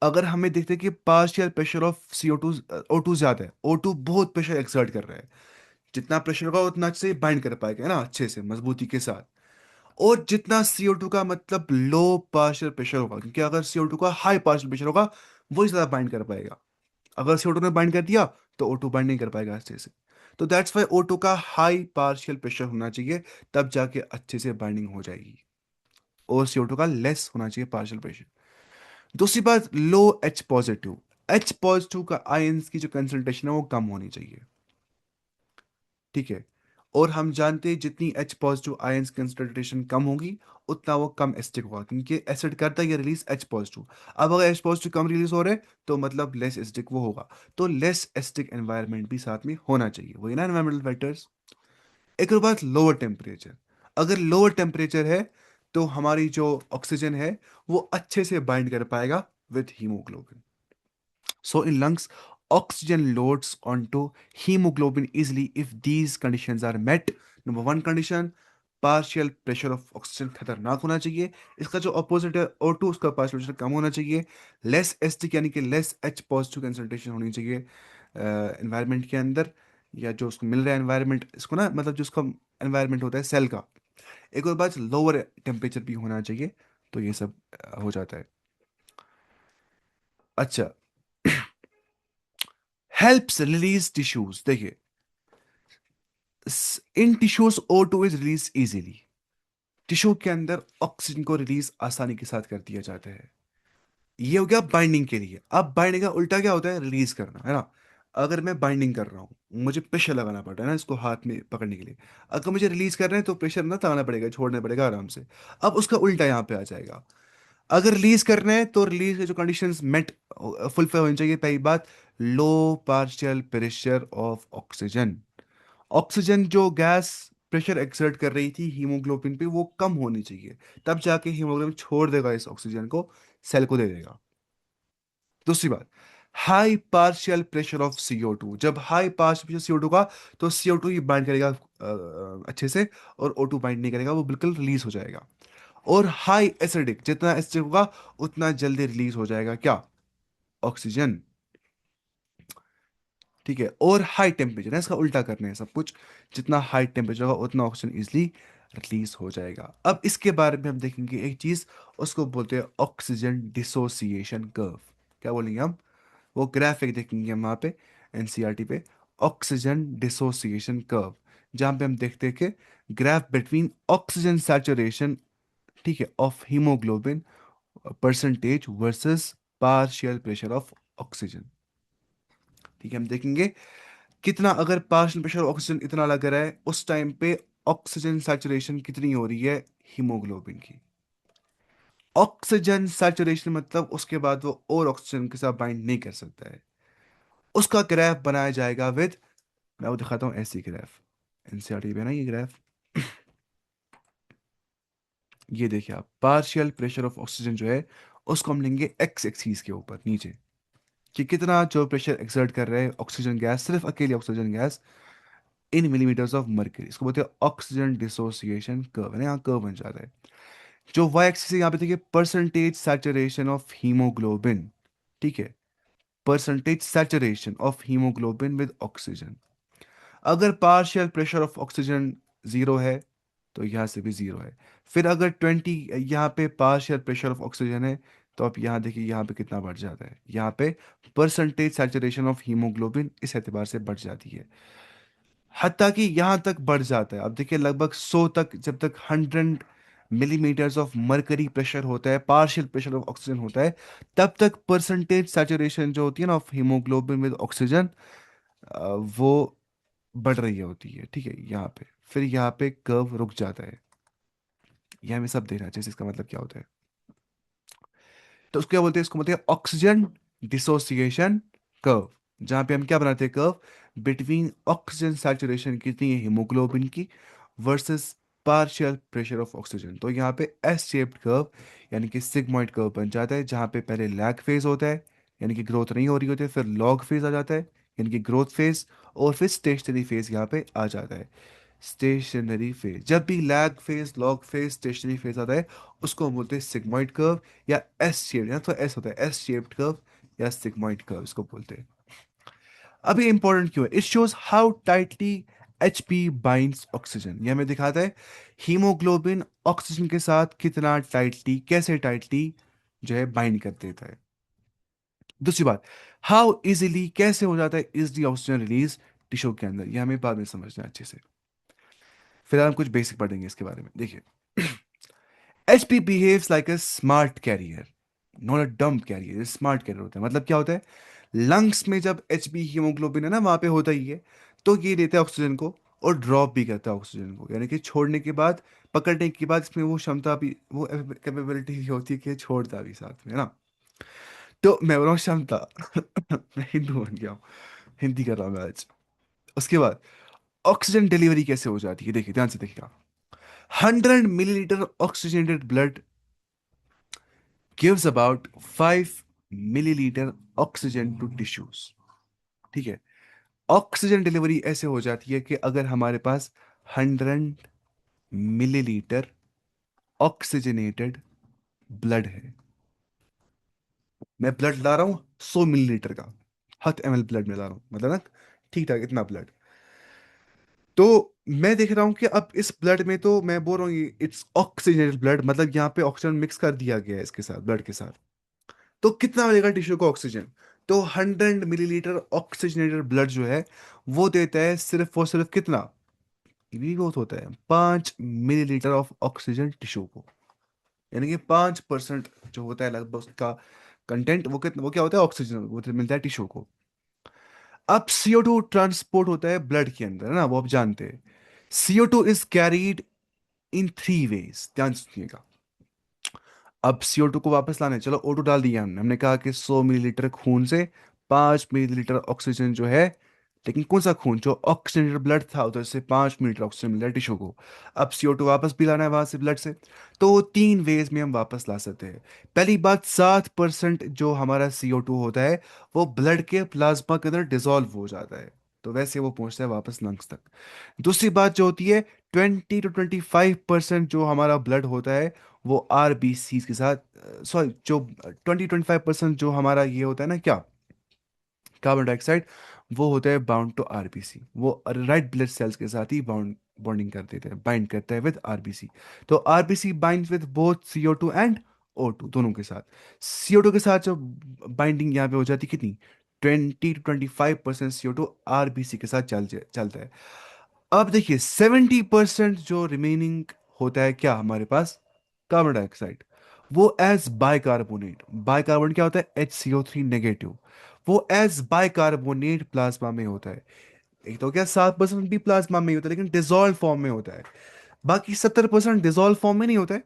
अगर हमें देखते हैं कि partial pressure of CO2 O2 ज्यादा है, O2 बहुत प्रेशर एक्सर्ट कर रहा है, जितना प्रेशर होगा उतना अच्छे से बाइंड कर पाएगा, है ना, अच्छे से मजबूती के साथ। और जितना CO2 का मतलब लो पार्शियल प्रेशर होगा, क्योंकि अगर CO2 का हाई पार्शियल प्रेशर होगा वही ज्यादा बाइंड कर पाएगा। अगर CO2 ने बाइंड कर दिया तो O2 बाइंड नहीं कर पाएगा अच्छे से। तो दैट्स वाई O2 का हाई पार्शियल प्रेशर होना चाहिए, तब जाके अच्छे से बाइंडिंग हो जाएगी। और CO2 का लेस होना चाहिए पार्शियल प्रेशर। दूसरी बात, लो H पॉजिटिव। H पॉजिटिव का आयंस की जो कंसंट्रेशन है वो कम होनी चाहिए, ठीक है। और हम जानते हैं जितनी H पॉजिटिव आयंस कंसंट्रेशन कम होगी उतना वो कम एसिडिक होगा, क्योंकि एसिड करता है ये रिलीज H पॉजिटिव। अब अगर H पॉजिटिव कम रिलीज हो रहे हैं तो मतलब लेस एसिडिक वो होगा। तो लेस एसिडिक एनवायरनमेंट भी साथ में होना चाहिए, वही ना एनवायरमेंटल फैक्टर्स। एक और बात, लोअर टेम्परेचर। अगर लोअर टेम्परेचर है तो हमारी जो ऑक्सीजन है वो अच्छे से बाइंड कर पाएगा with haemoglobin. So in lungs, oxygen loads onto hemoglobin easily if these conditions are met. Number one condition, partial pressure of oxygen खतरनाक होना चाहिए। इसका जो अपोजिट है O2, उसका पार्शियल प्रेशर कम होना चाहिए। लेस एसिडिक यानी कि लेस H पॉजिटिव कंसंट्रेशन होनी चाहिए एनवायरनमेंट के अंदर, या जो उसको मिल रहा है एनवायरनमेंट, इसको ना मतलब जो उसका एनवायरनमेंट होता है सेल का। एक और बात, लोअर टेम्परेचर भी होना चाहिए। तो ये सब हो जाता है। अच्छा, हेल्प्स रिलीज टिश्यूज। देखिए, in tissues O2 is release easily. Tissue के अंदर ऑक्सीजन को रिलीज आसानी के साथ कर दिया जाता है। ये हो गया बाइंडिंग के लिए। अब बाइंडिंग का उल्टा क्या होता है, रिलीज करना, है ना। अगर मैं बाइंडिंग कर रहा हूँ, मुझे प्रेशर लगाना पड़ रहा है ना इसको हाथ में पकड़ने के लिए। अगर मुझे रिलीज करना है तो प्रेशर ना लगाना पड़ेगा, छोड़ना पड़ेगा आराम से। अब उसका उल्टा यहाँ पे आ जाएगा। अगर रिलीज करना है तो रिलीज के जो कंडीशंस मेट फुलफिल होनी चाहिए। पहली बात, low partial pressure of oxygen. Oxygen जो गैस प्रेशर एक्सर्ट कर रही थी हीमोग्लोबिन पे वो कम होनी चाहिए, तब जाके हीमोग्लोबिन छोड़ देगा इस ऑक्सीजन को, सेल को दे देगा। दूसरी बात, high partial pressure of CO2। जब हाई पार्शियल प्रेशर CO2 का, तो CO2 ही बाइंड करेगा अच्छे से, और O2 बाइंड नहीं करेगा, वो बिल्कुल रिलीज हो जाएगा। और हाई एसिडिक, जितना एसिडिक होगा उतना जल्दी रिलीज हो जाएगा क्या, ऑक्सीजन, ठीक है। और हाई टेम्परेचर है, इसका उल्टा करना है सब कुछ। जितना हाई टेम्परेचर होगा उतना ऑक्सीजन इजिली रिलीज हो जाएगा। अब इसके बारे में हम देखेंगे एक चीज, उसको बोलते हैं ऑक्सीजन डिसोसिएशन कर्व। क्या बोलेंगे हम, वो ग्राफिक देखेंगे हम वहाँ पे एनसीईआरटी पे, ऑक्सीजन डिसोसिएशन कर्व, जहाँ पे हम देखते हैं कि ग्राफ बिटवीन ऑक्सीजन सैचुरेशन, ठीक है, of haemoglobin percentage versus partial pressure of oxygen. ठीक है, हम देखेंगे कितना, अगर पार्शियल प्रेशर ऑक्सीजन इतना लग रहा है उस टाइम पे ऑक्सीजन सैचुरेशन कितनी हो रही है हीमोग्लोबिन की। ऑक्सीजन सैचुरेशन मतलब उसके बाद वो और ऑक्सीजन के साथ बाइंड नहीं कर सकता है। उसका ग्राफ बनाया जाएगा विद, मैं वो दिखाता हूँ ऐसी ग्राफ, एनसीईआरटी पे ना ये ग्राफ। ये देखिए आप, पार्शियल प्रेशर ऑफ ऑक्सीजन जो है उसको हम लेंगे एक्स एक्सीस के ऊपर नीचे, कि कितना जो प्रेशर एक्सर्ट कर रहे हैं ऑक्सीजन गैस, सिर्फ अकेली oxygen gas, in millimetres of mercury. इसको बोलते हैं ऑक्सीजन डिसोसिएशन कर्व, है ना, यहाँ कर्व बन जाता है। जो वाई एक्सिस है यहाँ पे देखिए, परसेंटेज सैचुरेशन ऑफ हीमोग्लोबिन, ठीक है, percentage saturation of haemoglobin with oxygen. अगर partial pressure of oxygen zero है तो यहाँ से भी जीरो है। फिर अगर 20 यहाँ पे पार्शियल प्रेशर ऑफ ऑक्सीजन है, तो आप यहाँ देखिए यहाँ पे कितना बढ़ जाता है, यहाँ पे परसेंटेज सैचुरेशन ऑफ हीमोग्लोबिन इस एतबार से बढ़ जाती है, हत्ता कि यहाँ तक बढ़ जाता है। अब देखिए लगभग 100 तक, जब तक 100 मिलीमीटर्स ऑफ मरकरी प्रेशर होता है, पार्शियल प्रेशर ऑफ ऑक्सीजन होता है, तब तक परसेंटेज सैचुरेशन जो होती है ना ऑफ हीमोग्लोबिन विद ऑक्सीजन, वो बढ़ रही होती है, ठीक है यहाँ पे। फिर यहाँ पे कर्व रुक जाता है। यह हमें सब देखना चाहिए इसका मतलब क्या होता है। तो उसको क्या बोलते हैं, इसको बोलते हैं ऑक्सीजन डिसोसिएशन कर्व। जहां पे हम क्या बनाते हैं, कर्व बिटवीन ऑक्सीजन सैचुरेशन कितनी है हीमोग्लोबिन की versus partial pressure of oxygen. तो यहाँ पे एस शेप्ड कर्व यानी कि सिग्मॉइड कर्व बन जाता है, जहां पे पहले लैग फेज होता है यानी कि ग्रोथ नहीं हो रही होती है, फिर लॉग फेज आ जाता है यानी कि ग्रोथ फेज, और फिर स्टेशनरी फेज यहाँ पे आ जाता है। स्टेशनरी फेज, जब भी lag phase, log phase, stationary phase आता है, उसको हम बोलते हैं सिग्मॉइड कर्व या एस शेप्ड, या तो एस होता है एस शेप्ड कर्व या सिग्मॉइड कर्व इसको बोलते हैं। अब ये इंपॉर्टेंट क्यों है, it shows how tightly HP binds oxygen. ये हमें दिखाता है हीमोग्लोबिन ऑक्सीजन के साथ कितना टाइटली, कैसे टाइटली जो है बाइंड कर देता है। दूसरी बात, हाउ इजीली, कैसे हो जाता है इजली ऑक्सीजन रिलीज टिश्यू के अंदर, ये हमें बाद में समझना है अच्छे से। फिर हम कुछ बेसिक पढ़ेंगे इसके बारे में। देखिए HP behaves like a smart carrier, not a dumb carrier. Smart carrier होता है, मतलब क्या होता है, लंग्स में जब एचबी हीमोग्लोबिन है ना वहां पे होता ही है, तो ये लेता है ऑक्सीजन को और ड्रॉप भी करता है ऑक्सीजन को, यानी कि छोड़ने के बाद, पकड़ने के बाद इसमें वो क्षमता भी, वो कैपेबिलिटी भी होती है कि छोड़ता भी साथ में, है ना। तो मैं बोल रहा हूँ क्षमता मैं हिंदू बन गया हूँ, हिंदी कर रहा हूँ मैं आज। उसके बाद ऑक्सीजन डिलीवरी कैसे हो जाती है, देखिए ध्यान से देखिएगा। 100 millilitre oxygenated blood gives about 5 millilitre oxygen to tissues, ठीक है। ऑक्सीजन डिलीवरी ऐसे हो जाती है कि अगर हमारे पास 100 मिलीलीटर ऑक्सीजनेटेड ब्लड है, मैं ब्लड ला रहा हूं 100 मिलीलीटर का, 7 ml ब्लड में ला रहा हूं, मतलब ना ठीक ठाक इतना ब्लड। तो मैं देख रहा हूं कि अब इस ब्लड में, तो मैं बोल रहा हूँ इट्स ऑक्सीजनेटेड ब्लड, मतलब यहाँ पे ऑक्सीजन मिक्स कर दिया गया है इसके साथ, ब्लड के साथ। तो कितना मिलेगा टिश्यू को ऑक्सीजन, तो 100 मिलीलीटर ऑक्सीजनेटेड ब्लड जो है वो देता है सिर्फ और सिर्फ कितना, ये ग्रोथ होता है 5 मिलीलीटर ऑफ ऑक्सीजन टिश्यू को, यानी कि 5% जो होता है लगभग उसका कंटेंट, वो कितना, वो क्या होता है ऑक्सीजन, वो तो मिलता है टिश्यू को। अब CO2 ट्रांसपोर्ट होता है ब्लड के अंदर, है ना, वो आप जानते हैं। CO2 is carried in 3 veg, ध्यान सुनिएगा। अब CO2 को वापस लाने, चलो O2 डाल दिया हमने, हमने कहा कि 100 मिलीलीटर खून से 5 मिलीलीटर ऑक्सीजन जो है, लेकिन कौन सा खून, जो ऑक्सीजनेटेड ब्लड था उधर से 5 मिलीलीटर ऑक्सीजन मिला टिश्यू को। अब CO2 वापस भी लाना है वहां से ब्लड से, तो 3 वेज में हम वापस ला सकते हैं। पहली बात, 7% जो हमारा CO2 होता है वो ब्लड के प्लाज्मा के अंदर डिसॉल्व हो जाता है, तो वैसे वो पहुंचता है वापस लंग्स तक। दूसरी बात जो होती है, 20 to 25% जो हमारा ब्लड होता है वो RBC के साथ, सॉरी जो 20-25% जो हमारा ये होता है ना क्या, कार्बन डाइऑक्साइड, वो होता है बाउंड टू आरबीसी, वो राइट ब्लड सेल्स के साथ ही बॉन्डिंग कर देते हैं, बाइंड करता है विद आरबीसी। तो RBC bind with both CO2 and O2 दोनों के साथ। CO2 के साथ जो बाइंडिंग यहाँ पे हो जाती है कितनी, 20 to 25% CO2 आरबीसी के साथ चलता है। अब देखिए 70% जो रिमेनिंग होता है क्या हमारे पास, कार्बन डाइऑक्साइड, वो एज बाइकार्बोनेट, बाइकार्बोनेट क्या होता है, HCO3 नेगेटिव, वो एज बाइकार्बोनेट प्लाज्मा में होता है। एक तो क्या 7% भी प्लाज्मा में ही होता है लेकिन डिजोल्व फॉर्म में होता है, बाकी 70% डिजोल्व फॉर्म में नहीं होता है,